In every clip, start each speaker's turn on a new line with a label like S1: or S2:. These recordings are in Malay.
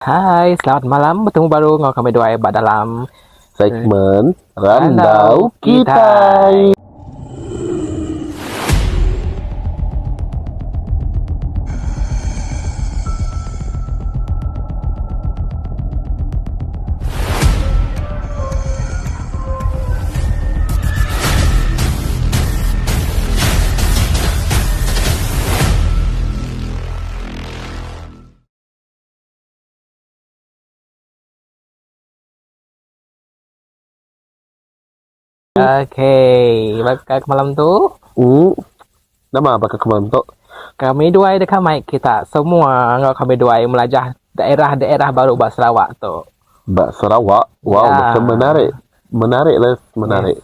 S1: Hai, selamat malam. Bertemu baru dengan kami dua hebat dalam
S2: segmen
S1: Randau
S2: Randau Kitai.
S1: Oke, bakal malam tu
S2: Nama apa kemarin tu?
S1: kami dua dekat mic kita semua dengan kami dua melajah daerah-daerah baru buat Sarawak tu.
S2: Bak Sarawak. Wow,
S1: Ya.
S2: macam menarik. Menarik.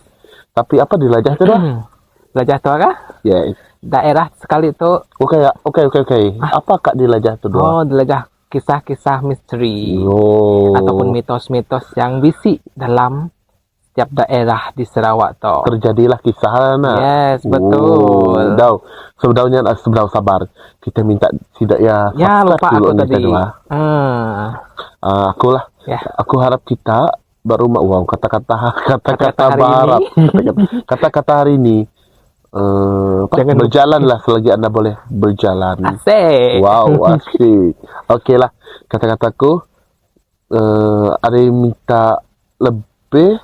S2: Tapi apa dilajah tu dah?
S1: Melajah tu apa?
S2: Yes.
S1: Daerah sekali tu.
S2: Okey. Apa kak dilajah tu dua?
S1: Oh, melajah kisah-kisah misteri
S2: Oh.
S1: ataupun mitos-mitos yang bisik dalam setiap daerah di Sarawak tu.
S2: Terjadilah kisah nak.
S1: Yes, betul.
S2: Dah. Sebenarnya sabar. Kita minta tidak ya.
S1: Ya, lupa aku tadi.
S2: Aku lah.
S1: Ya.
S2: Aku harap kita baru kata-kata barat. Kata-kata hari ini.
S1: Jangan
S2: berjalanlah selagi anda boleh berjalan.
S1: Asik.
S2: Wow, asik. Okeylah. Kata-kataku ada yang minta lebih.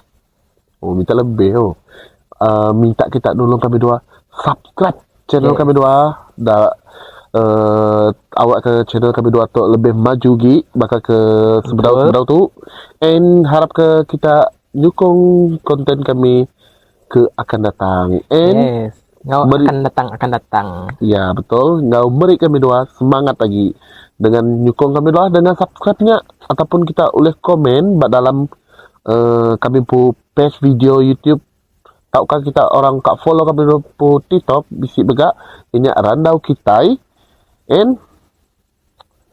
S2: Minta kita tolong kami dua subscribe channel kami dua. Awak ke channel kami dua tu lebih maju gi bakal ke seberau tu, and harap ke kita nyukung konten kami ke akan datang, and
S1: Yes. Akan datang.
S2: ya betul, ngau beri kami dua semangat lagi dengan nyukung kami dua dengan subscribe-nya, ataupun kita boleh komen dalam kami pu page video YouTube. Tahukah kita orang kak follow kami pu TikTok bisik begak ini Randau Kitai, and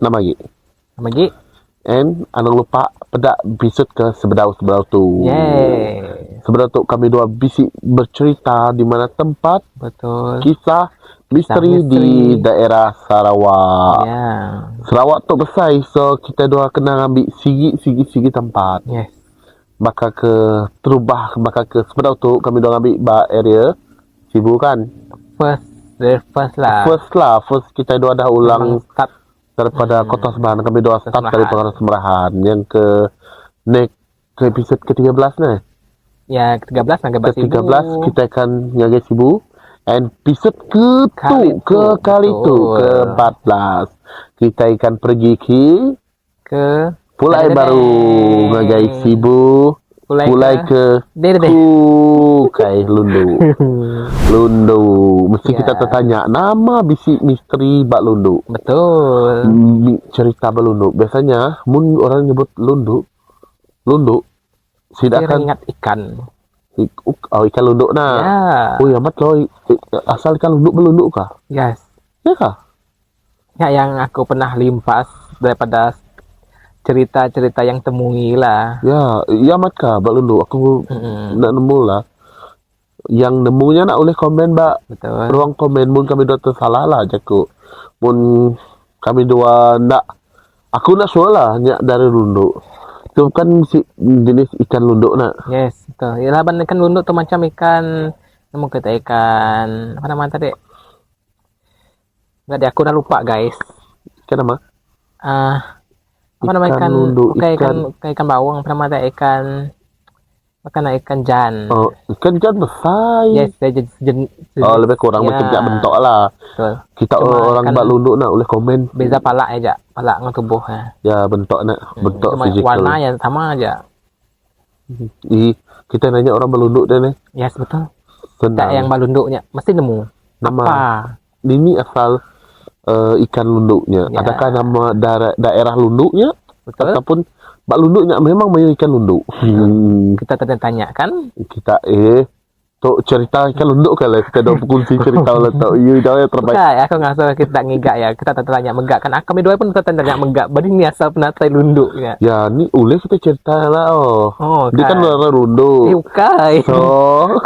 S2: nama lagi and jangan lupa pedak episode ke seberau tu. Seberau tu kami dua bisik bercerita di mana tempat
S1: Betul.
S2: kisah misteri di daerah Sarawak. Sarawak tu besar, so kita dua kena ambil sigi tempat.
S1: Yes.
S2: Bakal ke terubah, bakal ke seberau tu kami dua ambil area Sibu kan. First kita dua dah ulang
S1: start
S2: daripada Kota Semerahan. Kami dua start dari Kota Semerahan yang ke episode ke-13 ni.
S1: Ya, ke-13
S2: ke-13 kita akan nyaga Sibu, and episode kali tu ke-14 kita akan pergi ke Pulai baru ngagai Sibu, Pulai ke Kai Lundu. Mesti kita tertanya nama bisik misteri bak Lundu.
S1: Betul.
S2: Cerita bak Lundu. Biasanya mun orang nyebut Lundu sidakan
S1: ingat ikan.
S2: Ikan lunduk nah.
S1: Ya.
S2: Oh ya mat loh. Asal ikan lunduk kah?
S1: Yes.
S2: Ya kah?
S1: Ya, yang aku pernah limpas daripada cerita-cerita yang temui lah.
S2: Ya mat kah bak lunduk. Aku nak nemu lah. Yang nemunya nak oleh komen bak.
S1: Betul.
S2: Ruang komen mun kami dua tersalah lah jaku. Mun kami dua nak, aku nak soalah nyak dari lunduk. Itu kan jenis ikan lunduk nak.
S1: Yes, betul. Yalah, ikan lunduk tu macam ikan, nemu kita ikan apa nama tadi? Enggak, aku dah lupa guys.
S2: Ikan apa?
S1: Apa nama ikan
S2: lunduk?
S1: Ikan bawang, apa nama tadi? Ikan jan.
S2: Oh, ikan jan besar.
S1: Yes,
S2: lebih kurang macam bentuk lah.
S1: Betul.
S2: Kita orang bak lunduk nak boleh komen.
S1: Beza palak aja, palak dengan tubuh
S2: ya. Bentuk nak, bentuk
S1: cuma
S2: fizikal.
S1: warna yang sama aja.
S2: Kita nanya orang balunduk dia ni.
S1: Yes, betul.
S2: Senang.
S1: Tak yang balunduknya mesti nemu.
S2: Nama
S1: apa?
S2: Ini asal ikan lunduknya.
S1: Ya.
S2: Adakah nama daerah lunduknya?
S1: Betul.
S2: Ataupun bak lunduknya memang ikan lunduk.
S1: Kita tanya kan?
S2: Kita Tok cerita kan lunduk kali kita dah kunci cerita lah tok. You dah yang terbaik.
S1: Bukan, aku nggak suka kita ngigak ya. Kita tanya megak kan. Kami dua pun tanya megak. Bading ni asal penatai lunduk ya.
S2: Ya, ni boleh kita cerita lah.
S1: Oh,
S2: Dia kan orang lunduk.
S1: Bukan.
S2: So,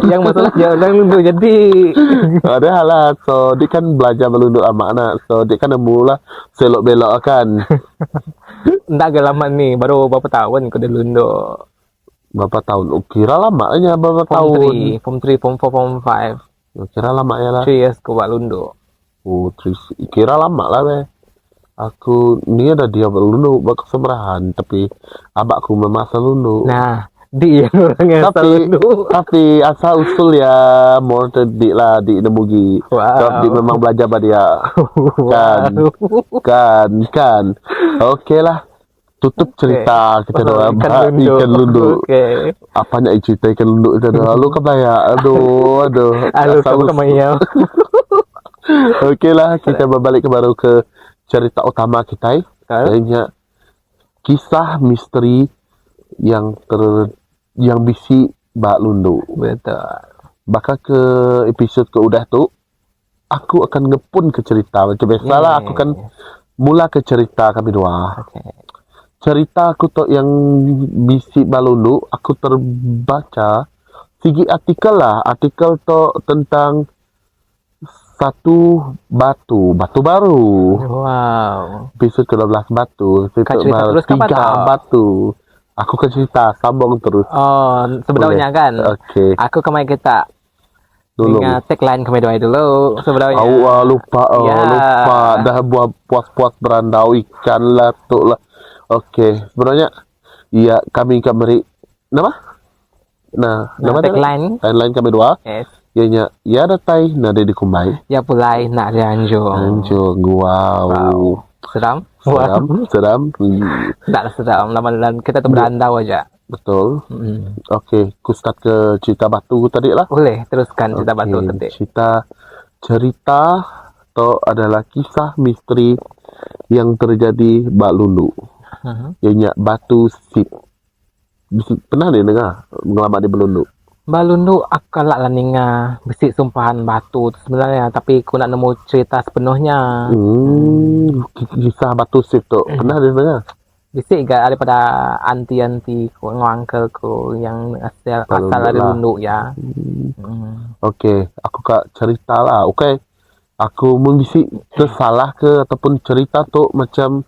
S1: Yang masalah dia orang lunduk jadi.
S2: ada hal lah. So, dia kan belajar melunduk sama anak. So, dia kan mula selok belok kan.
S1: Enggak agak lama nih. Baru berapa tahun kau dah lunduk.
S2: Berapa tahun? Oh, kira lama aja berapa tahun.
S1: Form 3, Form 4, Form 5.
S2: Oh, kira lama ya lah.
S1: 3 years kau buat lunduk.
S2: Oh, terus kira lama lah be. Aku ni ada dia berlunduk bak semerahan tapi abakku memasa lunduk.
S1: Nah, dia orang yang asal lunduk.
S2: Tapi asal usul ya more di lah di nemugi.
S1: Wow.
S2: Sebab dia memang belajar pada dia. Kan. Okey lah. Tutup cerita kita doa ikan lunduk.
S1: Okay.
S2: Apanya cerita ikan lunduk kita doa. Lu kebayang. Aduh.
S1: Asal usul kemaya.
S2: Okey lah, kita berbalik baru ke cerita utama kita. Banyak kisah misteri yang bisi bak lunduk.
S1: Betul.
S2: Bakal ke episod ke udah tu, aku akan ngepun ke cerita. Macam biasalah, aku akan mula ke cerita kami dua.
S1: Okay.
S2: Cerita aku tu yang bisi bak lunduk, aku terbaca segi artikel tu tentang satu batu baru.
S1: Wow.
S2: Episod ke-12 batu.
S1: Kak cerita terus kapan
S2: 3 batu. Aku kan cerita sambung terus.
S1: Oh, sebenarnya kan.
S2: Okey.
S1: Aku kemarin kita
S2: Dulu.
S1: ingat tagline kami doa dulu sebenarnya.
S2: Lupa. Dah buat puas-puas berandau ikan lah tu lah. Okey, sebenarnya ya kami beri nama? Nama
S1: tagline.
S2: Tagline kami dua.
S1: Yes.
S2: Ianya ya datai nade dikumbai.
S1: Ya pulai nak dianjung.
S2: Anjung. Wow.
S1: Seram?
S2: Seram.
S1: Tak seram. Lama-lama kita tu berandau aja.
S2: Betul. Okey, ku start ke cerita batu tadi lah.
S1: Boleh, teruskan cerita batu tadi.
S2: Cerita tu adalah kisah misteri yang terjadi bak lunduk. Ianya batu sip. Pernah ni dengar pengalaman di belunduk?
S1: Balunduk akalak lah ninga besi sumpahan batu tu sebenarnya, tapi aku nak nemu cerita sepenuhnya.
S2: Kisah batu sip tu pernah dia dengar?
S1: Bisik gak daripada anti-anti ku, ngangkel ku yang asal dari lunduk ya.
S2: Okey, aku kak cerita lah. Okey, aku membisik tersalah ke ataupun cerita tu macam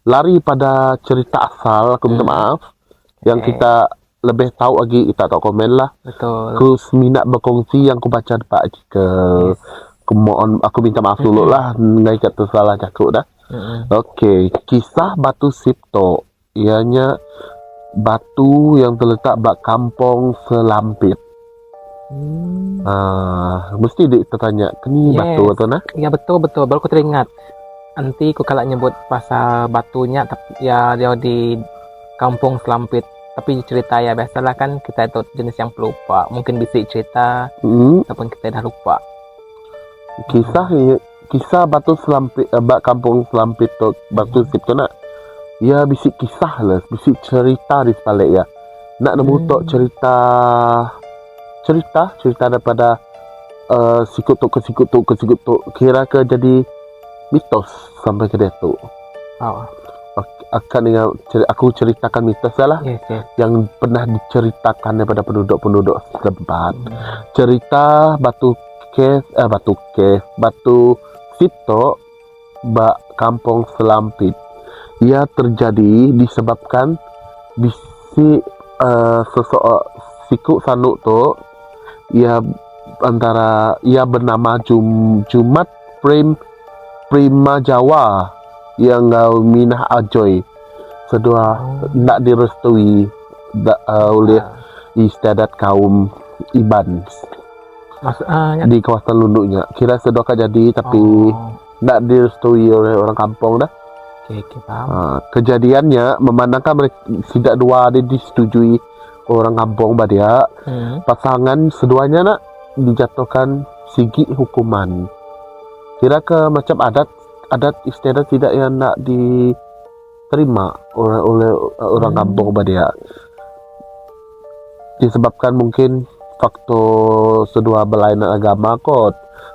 S2: lari pada cerita asal. Aku minta maaf. Yang kita lebih tahu lagi, kita tahu komen lah.
S1: Betul.
S2: Aku minat berkongsi yang aku baca di artikel. Aku minta maaf dulu lah. Nggak ikat tersalah cakap dah. Okey, kisah batu sipto. Ianya batu yang terletak bak kampung Selampit. Mesti kita tanya, ini batu atau nah?
S1: Ya betul. Baru aku teringat. Nanti aku kalau nyebut pasal batunya, tapi ya dia di kampung Selampit. Tapi cerita ya biasalah kan kita itu jenis yang pelupa. Mungkin bisik cerita, ataupun kita dah lupa.
S2: Kisah batu Selampit, kampung Selampit tu batu sip tu nak. Ya bisik kisah lah, bisik cerita di sebalik ya. Nak nemu tok cerita daripada sikut tu. Kira ke jadi mitos sampai ke dia tu. Aku ceritakan mitos lah.
S1: Yes.
S2: Yang pernah diceritakan daripada penduduk-penduduk setempat. Cerita batu sipto bak kampung Selampit. Ia terjadi disebabkan bisi sikut sanuk tu ia bernama Jumat Prima Jawa yang minah ajoy sedua nak direstui oleh istiadat kaum Iban di kawasan lunduknya. Kira sedua jadi tapi nak direstui oleh orang kampung dah.
S1: Okay, paham.
S2: Kejadiannya memandangkan mereka tidak dua disetujui orang kampung badia. Pasangan seduanya nak dijatuhkan sigi hukuman. Kira ke macam adat istiadat tidak yang nak diterima oleh orang kampung badia. Disebabkan mungkin faktor sedua berlainan agama kot.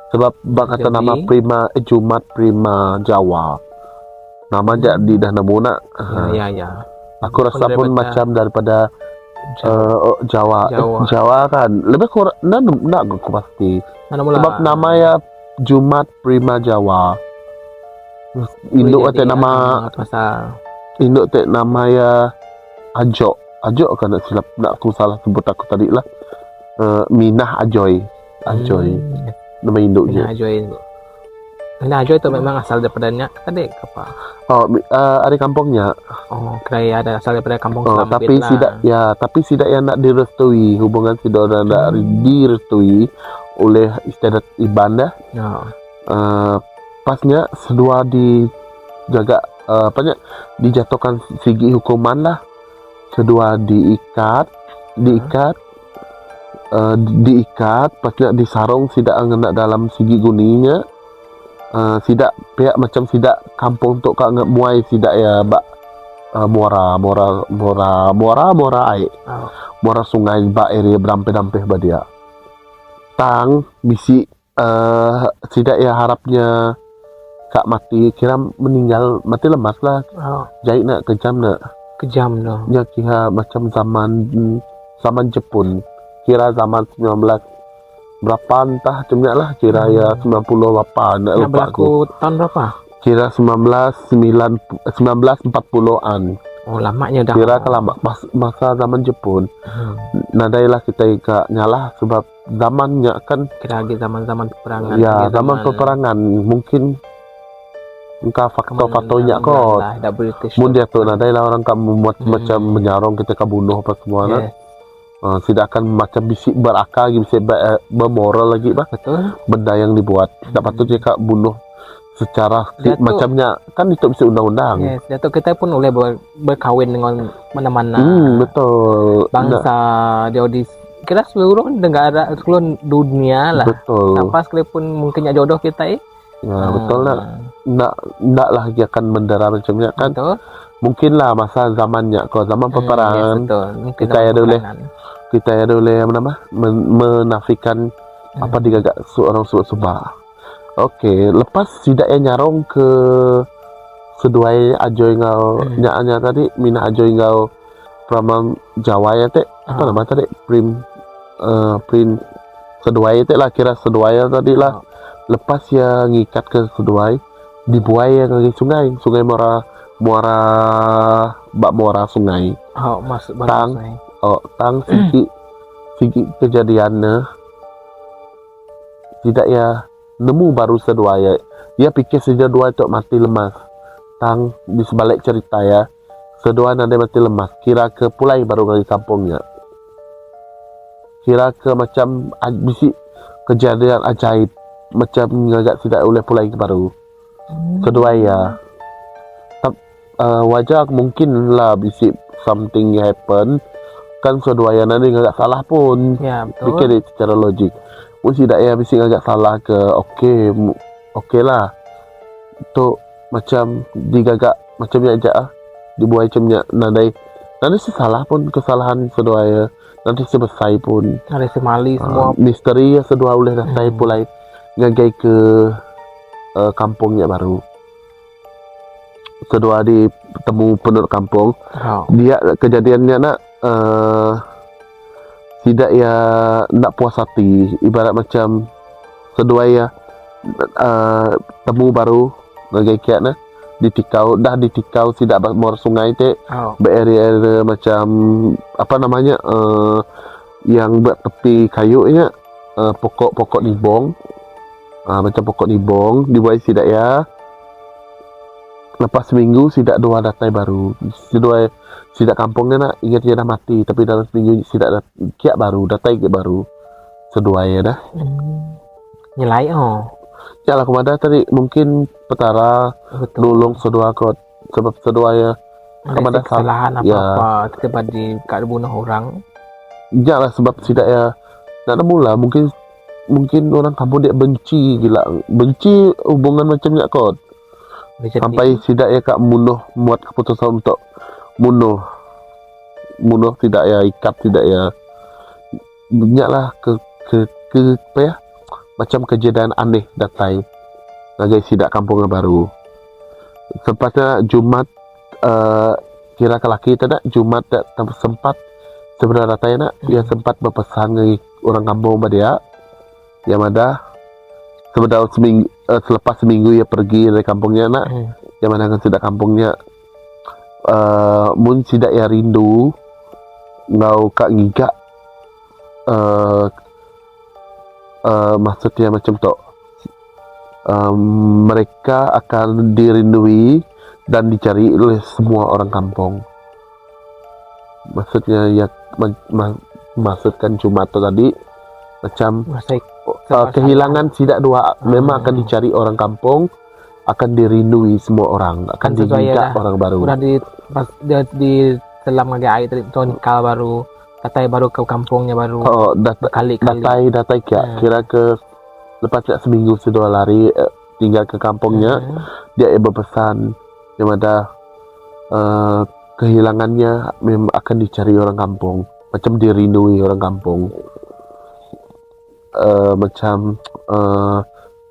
S2: Sebab bang kata
S1: Jadi?
S2: nama Jumat Prima Jawa. Nama jadi dah nemu nak.
S1: Ya.
S2: Aku rasa pun macam daripada
S1: Jawa.
S2: Jawa kan. Lebih kurang nak aku pasti.
S1: Mana mula?
S2: Sebab nama ya Jumat Prima Jawa. Induk
S1: jadi
S2: te nama
S1: pasal
S2: induk te nama ya Ajok kan nak silap nak aku salah sebut aku tadi lah. Minah Ajoy. Nama induknya.
S1: Minah Ajoy itu memang asal daripadanya tadi apa?
S2: Ada kampungnya.
S1: Kira ada asal daripada kampung
S2: Tapi tidak yang nak direstui hubungan tidak nak direstui oleh istiadat ibadah. Pasnya sedua dijaga dijatuhkan segi hukuman lah. Sedua diikat pasnya disarung tidak ngena dalam sigi guninya. Tidak pihak macam tidak kampung untuk kak muai tidak ya bak muara air muara sungai bak area berampeh-dampeh badia tang bisi tidak ya harapnya kak mati kira meninggal mati lemas lah jahit nak kejam noh ya kira macam zaman Jepun kira zaman 19 berapa entah cemnya lah kira ya 98 nak lupa aku
S1: tahun berapa
S2: kira 1940-an.
S1: Lamanya dah
S2: kira lama masa zaman Jepun. Nadailah kita ika nyalah sebab zamannya kan
S1: kira lagi zaman peperangan
S2: ya zaman peperangan mungkin engkau faktor-faktornya kok mun dia tu nadailah orang kamu macam menyarong kita bunuh apa semua tidak akan macam bisik berakal bisa bermoral lagi bah
S1: betul
S2: benda yang dibuat tak patut dia bunuh secara macamnya kan itu bisa undang-undang.
S1: Datuk kita pun boleh berkahwin dengan mana-mana.
S2: Betul.
S1: Bangsa dia di kira seluruh negara seluruh dunia lah.
S2: Betul.
S1: Tanpa sekalipun mungkin jodoh kita
S2: betul lah. Nak lah dia akan mendera macamnya kan.
S1: Betul.
S2: Mungkin lah masa zamannya kalau zaman peperangan kita ada boleh menafikan apa digagak seorang subah. Oke, lepas tidak nyarong ke seduai ajoy ngau nyaanya tadi mina ajoy ngau pramang Jawa ya teh apa nama tadi prim seduai teh lah kira seduai tadi lah lepas ya ngikat ke seduai dibuai yang ke sungai muara sungai
S1: masuk
S2: tang sigi kejadiannya tidak ya nemu baru sedua ya pikir saja dua itu mati lemas tang di sebalik cerita ya sedua nanti mati lemas kira ke pulai baru dari kampungnya kira ke macam bisi kejadian ajaib macam agak tidak boleh pulai baru kedua ya wajah mungkin lah bisi something happen kan kedua ya nanti agak salah pun pikir secara logik mesti tidak ya bising agak salah ke okey lah tu macam digagak macamnya aja dibuai macamnya nanti salah pun kesalahan sedua ya nanti sebesar pun
S1: ada semali semua
S2: misteri ya sedua boleh dah saya pulai ngagai ke kampungnya baru sedua ditemu penduduk kampung dia kejadiannya nak tidak ya nak puas hati ibarat macam sedua ya temu baru ngagai kiat ditikau tidak muara sungai teh area macam apa namanya yang buat tepi kayunya pokok nibong macam pokok nibong dibuat tidak ya lepas seminggu tidak dua datai baru tidak kampungnya nak ingat dia dah mati tapi dalam seminggu tidak kiat baru datai baru sedua ya dah
S1: nyelai
S2: ya lah kemana tadi mungkin petara nulung sedua kot sebab sedua ya
S1: kemana kesalahan apa tiba di kat bunuh orang
S2: ya lah sebab tidak ya nak mula mungkin orang kampung dia benci hubungan macamnya kot sampai tidak ya kak muat keputusan untuk munuh tidak ya ikat tidak ya banyaklah ke apa ya, macam kejadian aneh datai ngagai sidak kampung baru. Sempatnya Jumat kira ke laki tak Jumat tak sempat sebenarnya datai nak dia sempat berpesan ngai orang kampung dia yang ada sebenarnya selepas seminggu ia pergi dari kampungnya nak yang mana kan sidak kampungnya mun sidak ya rindu ngau kak ngigak maksudnya macam tu mereka akan dirindui dan dicari oleh semua orang kampung. Maksudnya ya maksudkan Jumat tu tadi macam kehilangan sidak dua memang akan dicari orang kampung, akan dirindui semua orang, akan diingat orang baru.
S1: Udah di selam ngagai air tadi tonkal baru datai baru ke kampungnya baru.
S2: Kali-kali datai kira ke lepas seminggu sudah lari tinggal ke kampungnya dia berpesan yang ada kehilangannya memang akan dicari orang kampung, macam dirindui orang kampung, macam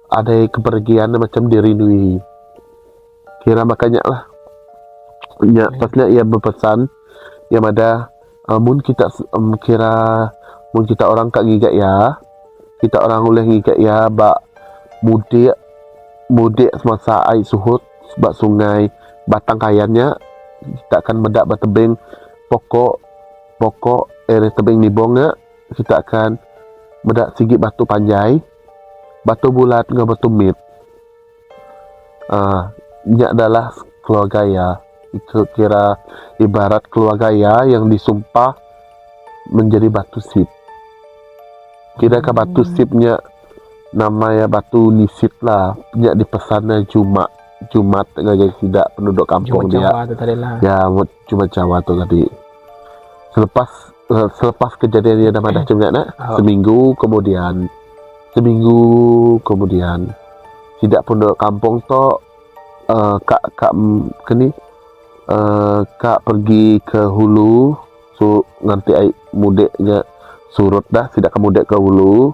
S2: ada kepergian macam dirindui, kira makanya lah ya pasnya ia berpesan yang ada mun kita mun kita orang kak ngigak ya, kita orang boleh ngigak ya bak mudik semasa air surut bak sungai batang kayannya kita akan medak bertebing pokok tebing nibongnya, kita akan medak sigit batu panjai, batu bulat dengan batu mit. Ini adalah keluarga ya, itu kira ibarat keluarga ya yang disumpah menjadi batu sip. Kira ke batu sipnya namanya batu nisit lah, punya dipesannya Jumat ngagai tidak penduduk kampung
S1: Jawa
S2: dia. Ya, cuma Jawa tu tadi. Selepas kejadian dia nama dah nak seminggu kemudian tidak penduduk kampung tu kak pergi ke hulu nanti air mudiknya surut dah tidak kemudik ke hulu.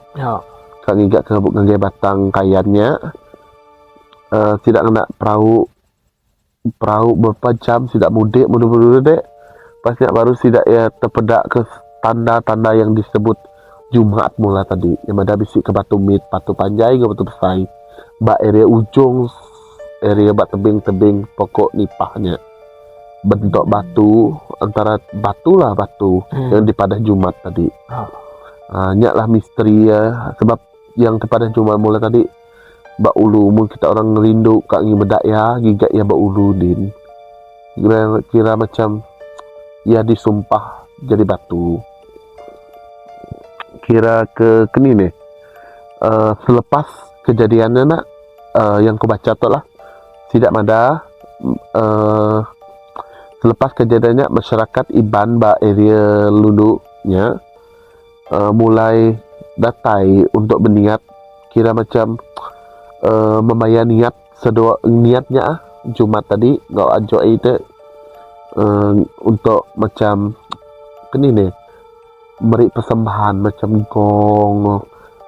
S2: Kak ngigak ke ngagai batang kayannya. Tidak kena perahu berapa jam tidak mudik dek pasnya baru tidak ya terpedak ke tanda-tanda yang disebut Jumat mula tadi yang ada bisik ke batu mit, batu panjai ke batu besai bak area ujung area bak tebing-tebing pokok nipahnya bentuk batu antara batu yang di pada Jumat tadi. Nyaklah misteri ya sebab yang kepada Jumat mula tadi bak ulu mun kita orang rindu kak ngi bedak ya gigak ya bak ulu din kira macam ya disumpah jadi batu kira ke kini nih selepas kejadiannya nak yang ku baca tu lah tidak ada selepas kejadiannya masyarakat Iban bak area lunduknya mulai datai untuk berniat kira macam membayar niatnya Jumat tadi ngau ajo itu untuk macam kini nih beri persembahan macam gong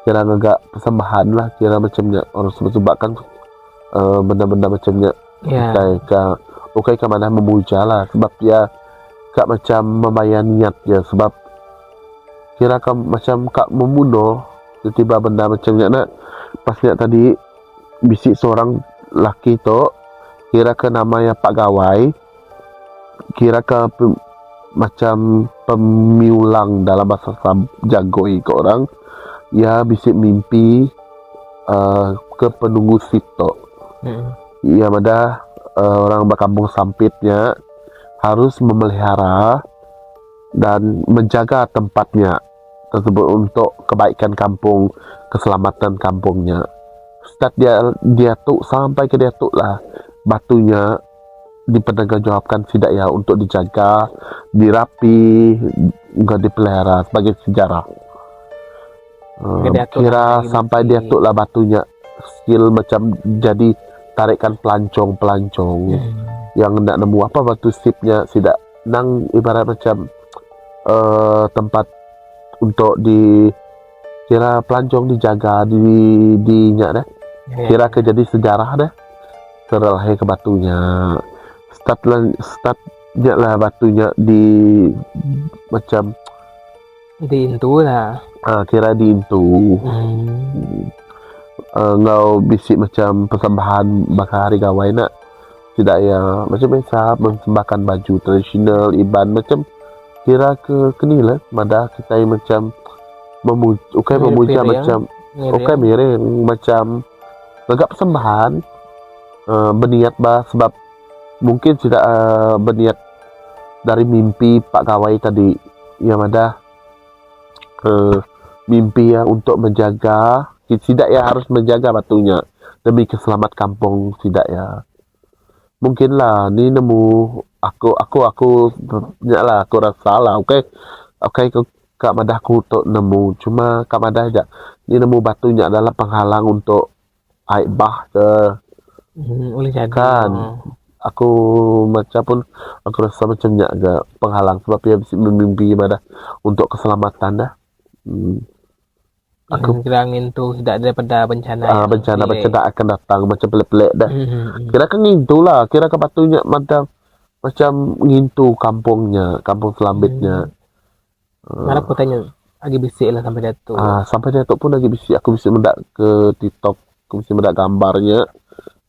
S2: kira agak persembahan lah kira macamnya orang sebab-sebabkan benda-benda macamnya okay ke mana memuja lah sebab ya kak macam membayar niat ya sebab kira macam kak membunuh tiba benda macamnya nak pasnya tadi bisik seorang laki tu kira ke namanya Pak Gawai kira ke macam pemiulang dalam bahasa Jagoi ke orang ya bisik mimpi ke penunggu situ ya ada orang berkampung sampitnya harus memelihara dan menjaga tempatnya tersebut untuk kebaikan kampung, keselamatan kampungnya. Setelah dia tuh sampai ke dia tuh lah batunya dipertanggungjawabkan tidak ya untuk dijaga, dirapi, juga dipelihara sebagai sejarah. Kira sampai dia tuh lah batunya skill macam jadi tarikan pelancong yang nak nemu apa batu sipnya tidak nang ibarat macam tempat untuk di kira pelancong dijaga di nya dah. Kira ke jadi sejarah dah. Terlahir ke batunya. Startnya lah batunya di macam
S1: di Intu lah.
S2: Kira di Intu. Ngau bisik macam persembahan bakal hari gawai nak. Tidak ya macam biasa mempersembahkan baju tradisional iban macam kira ke kenilah madah kita yang macam memuja macam miring macam agak persembahan berniat sebab mungkin tidak berniat dari mimpi Pak Gawai tadi yang ada mimpi ya untuk menjaga tidak ya harus menjaga batunya demi keselamat kampung tidak ya mungkinlah ni nemu aku lah aku rasa lah okey Kak Madah aku untuk nemu cuma Kak Madah aja ni nemu batunya adalah penghalang untuk air bah ke
S1: boleh jadi
S2: kan aku macam pun aku rasa macamnya agak penghalang sebab dia memimpi Madah untuk keselamatan dah
S1: aku kirangin tu tidak daripada bencana
S2: bencana akan datang macam pelik-pelik dah kira kan ngintu lah kira ke batunya macam ngintu kampung Selambitnya
S1: Harap aku tanya lagi bisik lah sampai jatuh.
S2: Sampai jatuh pun lagi bisik. Aku bisa mendak ke TikTok. Aku bisa mendak gambarnya.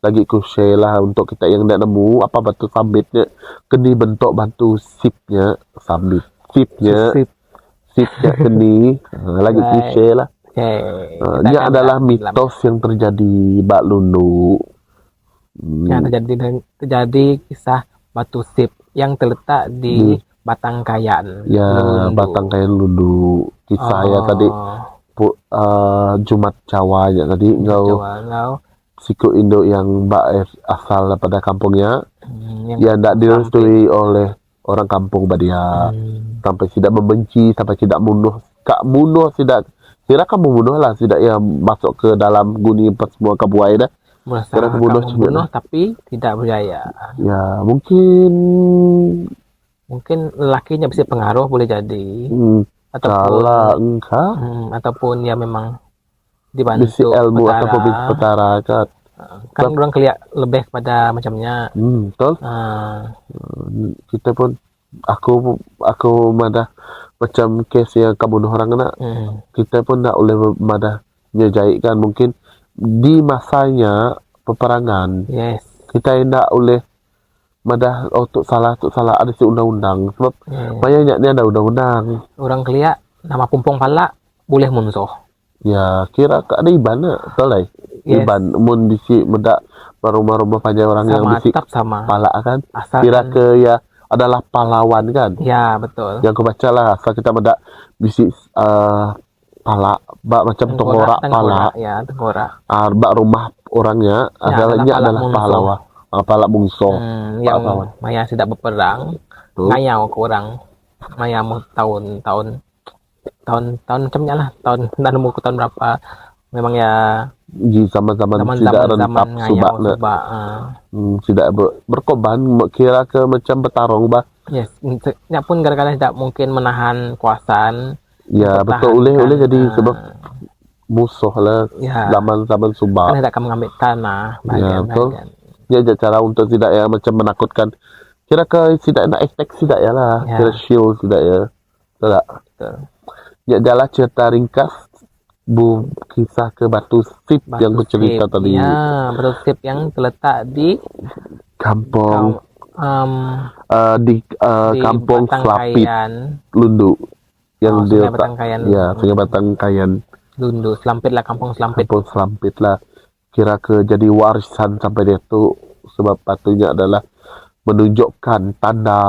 S2: Lagi aku share lah untuk kita yang tidak nemu apa batu sambitnya. Keni bentuk batu sipnya. Sipnya keni. Lagi aku share lah. Dia adalah mitos yang terjadi Bak Lundu.
S1: Yang terjadi kisah batu sip yang terletak di Batangkayan.
S2: Ya, Batangkayan Lundu. Kisah ya tadi Jumat Jawa ya tadi engkau siku induk yang asal daripada kampungnya yang tidak direstui oleh orang kampung Badia sampai tidak membenci sampai tidak munuh tidak kira kamu membunuh lah tidak ya masuk ke dalam guni semua kabuai dah
S1: kira membunuh tapi tidak berjaya
S2: ya mungkin
S1: lelakinya bisa pengaruh boleh jadi ataupun ya memang dibantu
S2: ilmu ataupun petara
S1: kan orang kelihat lebih kepada macamnya
S2: betul kita pun aku madah macam kes yang kabunuh orang nak kita pun tak boleh madah nyejaitkan mungkin di masanya peperangan kita tidak boleh madah untuk salah ada si undang-undang sebab banyak ni ada undang-undang
S1: orang kelihat nama pumpung pala boleh munsuh
S2: ya kira ada iban betul lah iban mun bisi medak rumah-rumah panjang orang yang bisi pala kan kira ke ya adalah pahlawan kan
S1: ya betul
S2: yang aku baca lah asal kita medak bisi pala macam tengkorak pala
S1: ya tengkorak
S2: bak rumah orangnya adalah pahlawan pala bungso
S1: yang maya tidak berperang ngayau ke orang maya mau tahun macamnya lah tahun nemu ke tahun berapa memang ya
S2: di zaman-zaman tidak rentap subak tidak berkorban kira ke macam bertarung
S1: nya pun kadang-kadang tidak mungkin menahan kuasaan
S2: ya betul oleh jadi sebab musuh lah zaman subak
S1: kan tidak akan mengambil tanah
S2: betul dia ada cara untuk tidak ya macam menakutkan kira ke tidak nak attack tidak ya lah kira shield tidak ya betul ya jalan cerita ringkas kisah ke batu sip yang bercerita tadi
S1: batu sip yang terletak di
S2: kampung kampung Selapit Lundu yang
S1: Sungai Batangkayan
S2: Sungai Batangkayan
S1: Lundu Selampit lah kampung Selampit
S2: lah kira ke jadi warisan sampai dia tu sebab batunya adalah menunjukkan tanda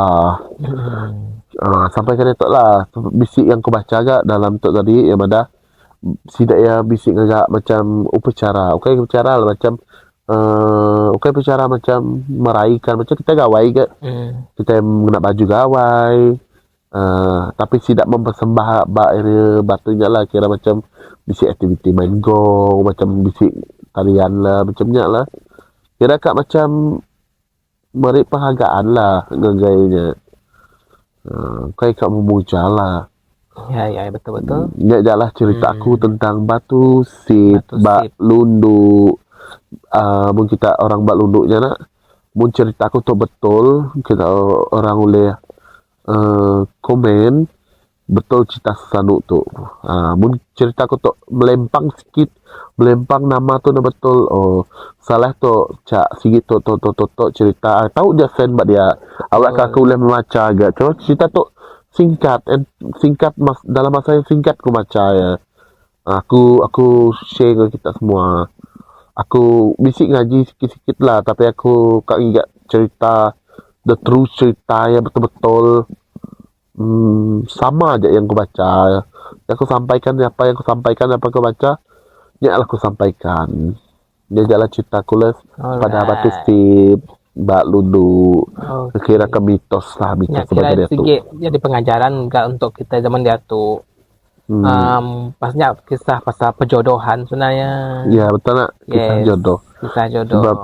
S2: sampai ke dia lah bisik yang aku baca agak dalam tu tadi yang ada sidak ya bisik agak macam upacara upacara lah macam upacara macam meraihkan macam kita gawai ke kita nak baju gawai tapi tidak mempersembah batunya lah kira macam bisik aktiviti main gong macam bisik tarian lah macamnya lah kira kak macam beri penghargaan lah ngegainya kayak kak memuja lah
S1: Ya, betul-betul.
S2: Lah cerita aku tentang batu sip,
S1: Batu
S2: bak
S1: sip.
S2: lundu. Mun kita orang bak lunduknya nak, mun cerita aku tu betul, kita orang boleh komen betul cerita sanu tu. Mun cerita aku tu melempang sikit, melempang nama tu na betul. Oh, salah tu cak sikit tu cerita. Tahu je sen bak dia. Awak aku boleh membaca agak. Cuma cerita tu singkat, singkat dalam masa yang singkat aku baca ya. Aku share ke kita semua. Aku bisik ngaji sikit-sikit lah, tapi aku kak ingat cerita the true cerita yang betul-betul sama aja yang aku baca. Yang aku sampaikan apa yang aku sampaikan, apa aku baca, ya aku sampaikan. Dia jalan cerita kules pada batu sip, bak lundu, kira ke mitos lah, mitos sebagai dia tu.
S1: Jadi pengajaran enggak untuk kita zaman dia tu. Pasnya kisah pasal perjodohan sebenarnya.
S2: Ya betul nak, kisah jodoh.
S1: Kisah jodoh.
S2: Sebab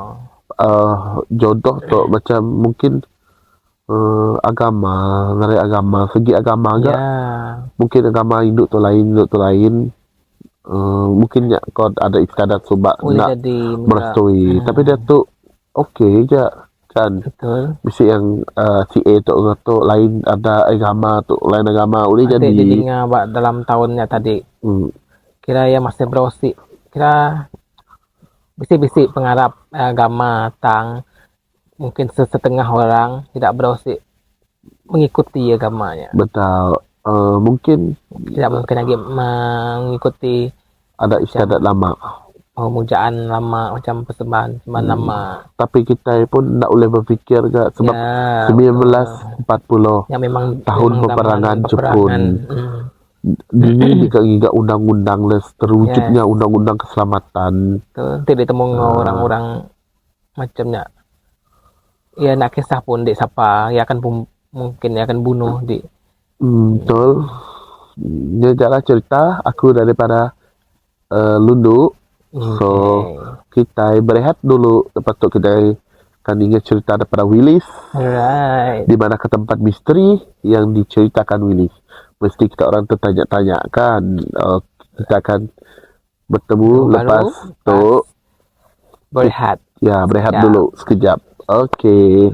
S2: jodoh tu macam mungkin agama, dari agama, segi agama agak mungkin agama induk tu lain. Mungkin ya kau ada istiadat sebab nak merestui, tapi dia tu okey je kan.
S1: Betul.
S2: Mesti yang si A tu lain ada agama tu, lain agama boleh jadi.
S1: Dalam tahunnya tadi. Kira ya masih berosik. Kira bisik-bisik pengharap agama tang mungkin setengah orang tidak berosik mengikuti agamanya.
S2: Betul. Mungkin
S1: tidak mungkin lagi mengikuti
S2: ada istiadat lama,
S1: pemujaan lama, macam persembahan lama.
S2: Tapi kita pun tak boleh berfikir ke sebab 1940
S1: yang memang
S2: tahun peperangan Jepun. Ini juga undang-undang terwujudnya undang-undang keselamatan.
S1: Tidak ditemu orang-orang macamnya. Ya nak kisah pun dek siapa ya akan mungkin ya akan bunuh di.
S2: Betul. Ini adalah cerita aku daripada Lundu. So kita berehat dulu. Lepas tu kita akan ingat cerita daripada Willis. Di mana ke tempat misteri yang diceritakan Willis. Mesti kita orang tertanya-tanya kan. Kita akan bertemu lepas tu
S1: berehat.
S2: Ya, berehat dulu sekejap. Okey.